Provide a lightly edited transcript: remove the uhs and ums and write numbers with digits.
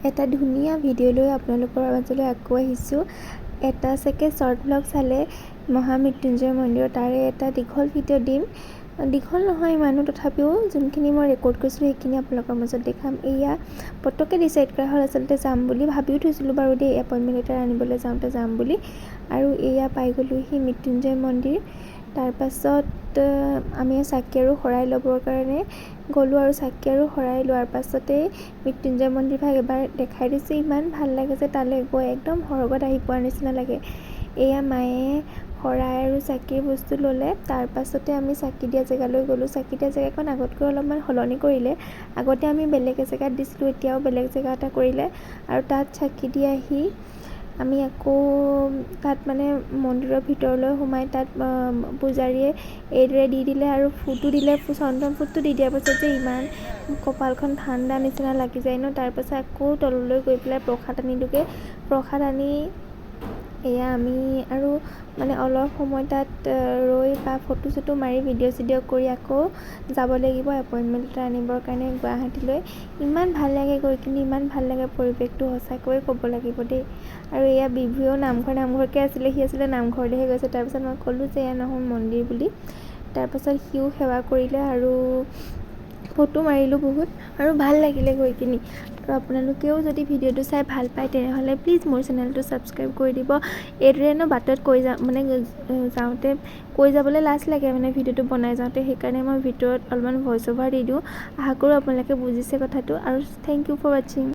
এটা ধুনীয়া ভিডিঅ' লৈ আপোনালোকৰ মাজলৈ আকৌ আহিছোঁ। এটা চাগে শ্বৰ্ট ব্লগ চালে মহামৃত্যুঞ্জয় মন্দিৰৰ, তাৰে এটা দীঘল ভিডিঅ' দিম। দীঘল নহয় ইমানো, তথাপিও যোনখিনি মই ৰেকৰ্ড কৰিছিলোঁ সেইখিনি আপোনালোকৰ মাজত দেখাম। এয়া পটককৈ ডিচাইড কৰা হ'ল আচলতে যাম বুলি, ভাবিও থৈছিলোঁ বাৰু দেই, এপইণ্টমেণ্ট লেটাৰ আনিবলৈ যাওঁতে যাম বুলি। আৰু এয়া পাই গ'লোহি মৃত্যুঞ্জয় মন্দিৰ। তাৰপাছত আমি চাকি আৰু শৰাই ল'বৰ কাৰণে গ'লোঁ, আৰু চাকি আৰু শৰাই লোৱাৰ পাছতেই মৃত্যুঞ্জয় মন্দিৰ ভাগ এবাৰ দেখাই দিছোঁ। ইমান ভাল লাগে যে তালৈ গৈ একদম সৰগত আহি পোৱাৰ নিচিনা লাগে। এয়া মায়ে শৰাই আৰু চাকিৰ বস্তু ল'লে। তাৰপাছতে আমি চাকি দিয়া জেগালৈ গ'লোঁ। চাকি দিয়া জেগাখন আগতকৈ অলপমান সলনি কৰিলে। আগতে আমি বেলেগ এজেগাত দিছিলোঁ, এতিয়াও বেলেগ জেগা এটা কৰিলে। আৰু তাত চাকি দি আহি আমি আকৌ তাত মানে মন্দিৰৰ ভিতৰলৈ সোমাই তাত পূজাৰীয়ে এইদৰে দি দিলে আৰু ফুটো দিলে। চন্দন ফুটটো দি দিয়াৰ পাছত যে ইমান কপালখন ঠাণ্ডা নিচিনা লাগি যায় ন। তাৰপাছত আকৌ তললৈ গৈ পেলাই প্ৰসাদ আনিলোঁগৈ। প্ৰসাদ আনি এয়া আমি আৰু মানে অলপ সময় তাত ৰৈ বা ফটো চটো মাৰি ভিডিঅ' চিডিঅ' কৰি আকৌ যাব লাগিব এপইণ্টমেণ্ট এটা আনিবৰ কাৰণে গুৱাহাটীলৈ। ইমান ভাল লাগে গৈ কিনি, ইমান ভাল লাগে পৰিৱেশটো, সঁচাকৈয়ে ক'ব লাগিব দেই। আৰু এয়া বিভুৱেও নামঘৰকৈ আছিলে, সি আছিলে নামঘৰলৈহে গৈছে। তাৰপিছত মই ক'লোঁ যে এয়া নহয় মন্দিৰ বুলি। তাৰপাছত সিও সেৱা কৰিলে আৰু ফটো মাৰিলোঁ বহুত, আৰু ভাল লাগিলে গৈ কিনি। আৰু আপোনালোকেও যদি ভিডিঅ'টো চাই ভাল পায় তেনেহ'লে প্লিজ মোৰ চেনেলটো ছাবস্ক্ৰাইব কৰি দিব। এইদৰেনো বাটত যাওঁতে কৈ যাবলৈ লাজ লাগে মানে ভিডিঅ'টো বনাই যাওঁতে, সেইকাৰণে মই ভিডিঅ'ত অলপমান ভইচ অভাৰ দি দিওঁ। আশা কৰোঁ আপোনালোকে বুজিছে কথাটো, আৰু থেংক ইউ ফৰ ৱাচিং।